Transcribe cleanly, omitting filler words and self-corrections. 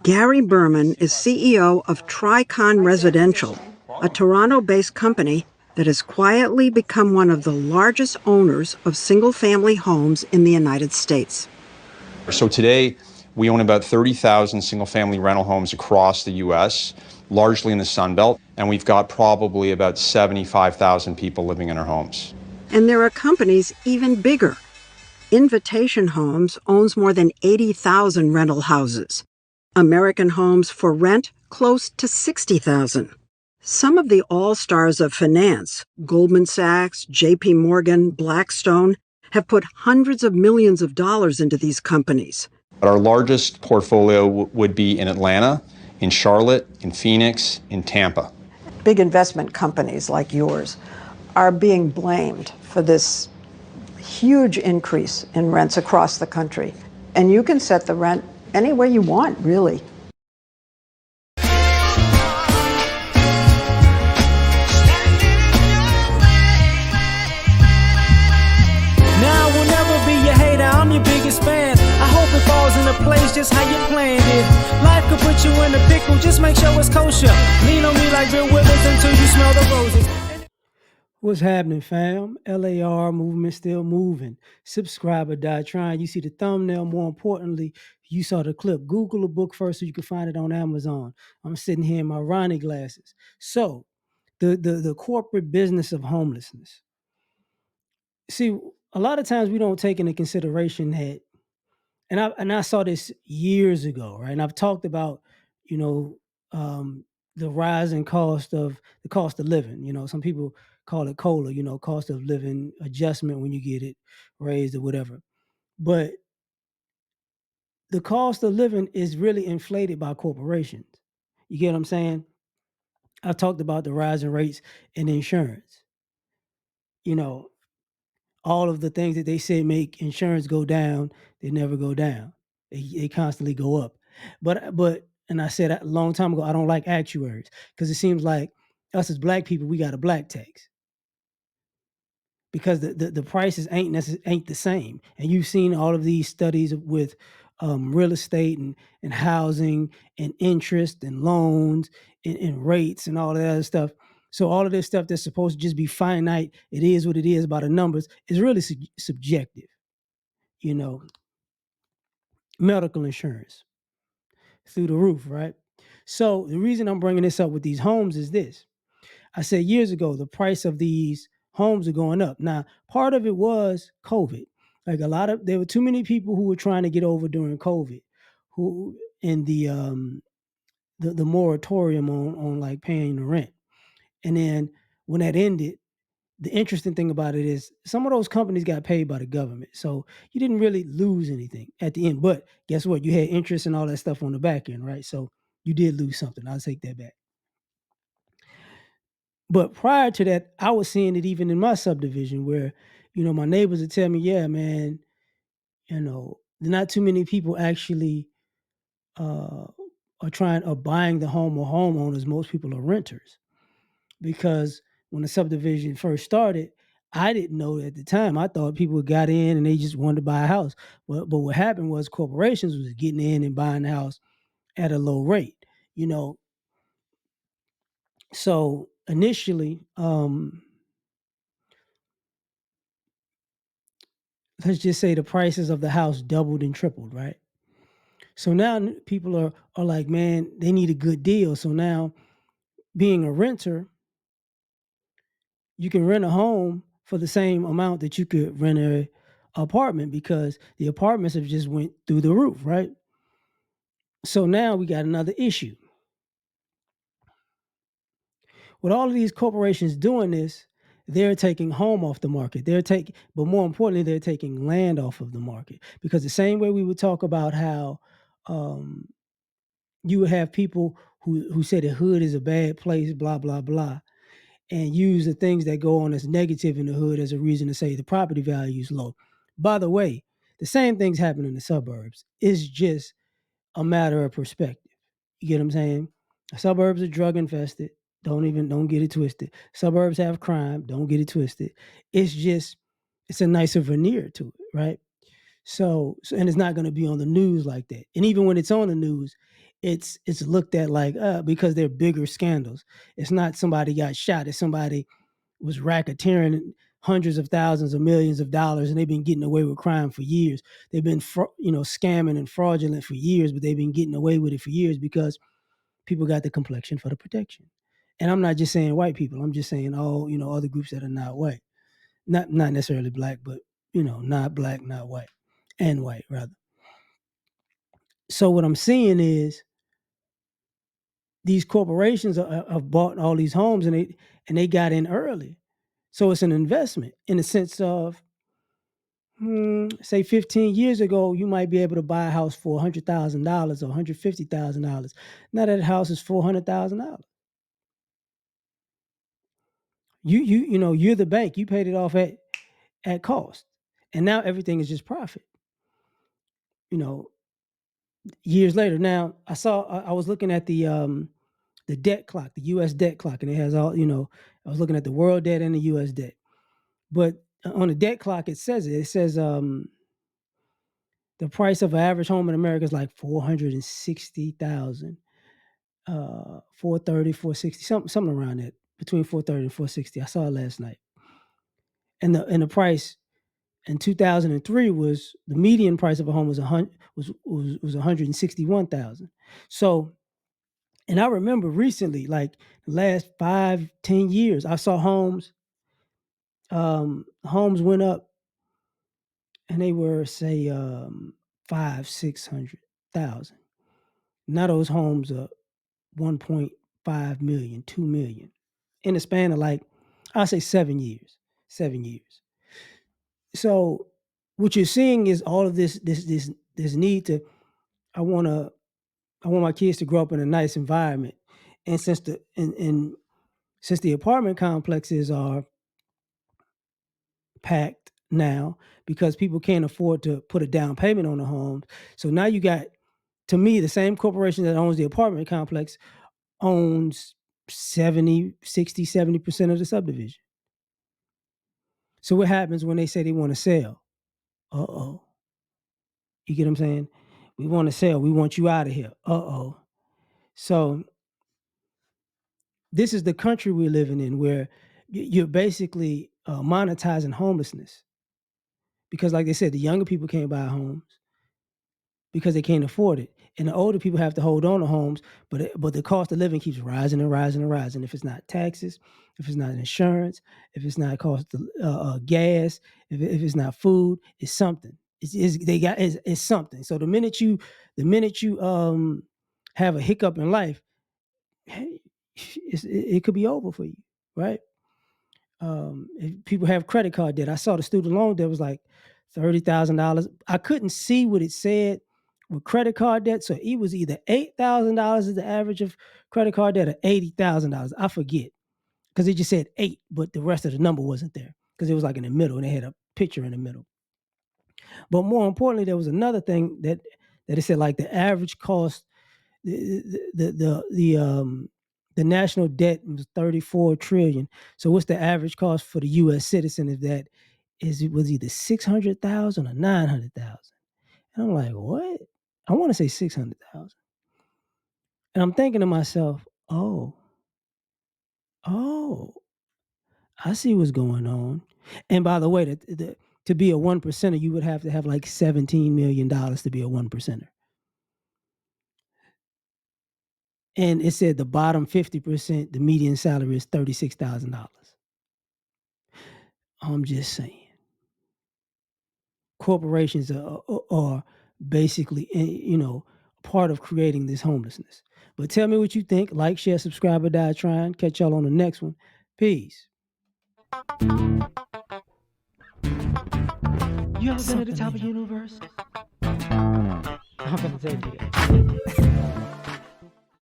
Gary Berman is CEO of Tricon Residential, a Toronto-based company that has quietly become one of the largest owners of single-family homes in the United States. So today, we own about 30,000 single-family rental homes across the U.S., largely in the Sun Belt, and we've got probably about 75,000 people living in our homes. And there are companies even bigger. Invitation Homes owns more than 80,000 rental houses. American Homes for Rent close to 60,000. Some of the all-stars of finance, Goldman Sachs, J.P. Morgan, Blackstone, have put hundreds of millions of dollars into these companies. Our largest portfolio would be in Atlanta, in Charlotte, in Phoenix, in Tampa. Big investment companies like yours are being blamed for this huge increase in rents across the country. And you can set the rent any way you want, really. Now I will never be your hater, I'm your biggest fan. I hope it falls into place just how you planned it. Life could put you in a pickle, just make sure it's kosher. Lean on me like Bill Withers until you smell the roses. What's happening, fam? L.A.R. movement still moving. Subscribe or die trying. You see the thumbnail. More importantly, you saw the clip. Google the book first so you can find it on Amazon. I'm sitting here in my Ronnie glasses. So, the corporate business of homelessness. See, a lot of times we don't take into consideration that, and I saw this years ago, right? And I've talked about, you know, the rising cost of living. You know, some people call it COLA, you know, cost of living adjustment when you get it raised or whatever. But the cost of living is really inflated by corporations. You get what I'm saying? I've talked about the rising rates in insurance. You know, all of the things that they say make insurance go down, they never go down. They constantly go up. But and I said a long time ago, I don't like actuaries because it seems like us as black people, we got a black tax because the prices ain't the same. And you've seen all of these studies with real estate and housing and interest and loans and rates and all of that other stuff. So all of this stuff that's supposed to just be finite, it is what it is by the numbers, is really subjective. You know, medical insurance through the roof, right? So the reason I'm bringing this up with these homes is this. I said years ago, the price of these homes are going up. Now, part of it was COVID. Like there were too many people who were trying to get over during COVID, who in the moratorium on like paying the rent. And then when that ended, the interesting thing about it is some of those companies got paid by the government. So you didn't really lose anything at the end. But guess what? You had interest and all that stuff on the back end, right? So you did lose something. I'll take that back. But prior to that, I was seeing it even in my subdivision where, you know, my neighbors would tell me, yeah, man, you know, not too many people actually are buying the home or homeowners. Most people are renters because when the subdivision first started, I didn't know at the time. I thought people got in and they just wanted to buy a house. But what happened was corporations was getting in and buying the house at a low rate, you know. So initially, let's just say the prices of the house doubled and tripled, right? So now people are like, man, they need a good deal. So now being a renter, you can rent a home for the same amount that you could rent a apartment because the apartments have just went through the roof, right? So now we got another issue. With all of these corporations doing this, they're taking home off the market. But more importantly, they're taking land off of the market because the same way we would talk about how you would have people who say the hood is a bad place, blah blah blah, and use the things that go on as negative in the hood as a reason to say the property value is low. By the way, the same things happen in the suburbs. It's just a matter of perspective. You get what I'm saying? The suburbs are drug infested. Don't get it twisted. Suburbs have crime. Don't get it twisted. It's a nicer veneer to it, right? So and it's not going to be on the news like that. And even when it's on the news, it's looked at like because they're bigger scandals. It's not somebody got shot. It's somebody was racketeering hundreds of thousands of millions of dollars, and they've been getting away with crime for years. They've been scamming and fraudulent for years, but they've been getting away with it for years because people got the complexion for the protection. And I'm not just saying white people. I'm just saying all other groups that are not white, not necessarily black, but not black, not white, and white rather. So what I'm seeing is these corporations have bought all these homes, and they got in early. So it's an investment in the sense of, say 15 years ago, you might be able to buy a house for $100,000 or $150,000. Now that house is $400,000. You're the bank. You paid it off at cost, and now everything is just profit. Years later. Now I was looking at the debt clock, the U.S. debt clock, and it has all. I was looking at the world debt and the U.S. debt, but on the debt clock it says the price of an average home in America is like 460,000, 430, 460, something around that, between 430 and 460. I saw it last night, and the price in 2003 was the median price of a home was 161,000. So, and I remember recently, like the last 5-10 years, I saw homes went up, and they were say 500,000-600,000. Now those homes are 1.5 million, 2 million in the span of like, I'll say 7 years. 7 years. So what you're seeing is all of this need to, I want my kids to grow up in a nice environment. And since the apartment complexes are packed now because people can't afford to put a down payment on the homes. So now you got, to me, the same corporation that owns the apartment complex owns 70, 60, 70% of the subdivision. So what happens when they say they want to sell? Uh-oh. You get what I'm saying? We want to sell. We want you out of here. Uh-oh. So this is the country we're living in, where you're basically monetizing homelessness. Because like they said, the younger people can't buy homes because they can't afford it. And the older people have to hold on to homes, but the cost of living keeps rising and rising and rising. If it's not taxes, if it's not insurance, if it's not cost of gas, if it's not food, it's something. It's something. So the minute you have a hiccup in life, hey, it could be over for you, right? If people have credit card debt. I saw the student loan debt was like $30,000. I couldn't see what it said with credit card debt, so it was either $8,000 is the average of credit card debt or $80,000. I forget, because it just said 8, but the rest of the number wasn't there because it was like in the middle and they had a picture in the middle. But more importantly, there was another thing that it said, like the average cost, the national debt was 34 trillion. So what's the average cost for the U.S. citizen if that was either 600,000 or 900,000? And I'm like, what? I want to say 600,000. And I'm thinking to myself, oh, I see what's going on. And by the way, to be a 1%er, you would have to have like $17 million to be a 1%er. And it said the bottom 50%, the median salary is $36,000. I'm just saying. Corporations are basically, part of creating this homelessness. But tell me what you think. Like, share, subscribe, or die trying. Catch y'all on the next one. Peace. You ever been at the top of the universe? I'm gonna tell you that.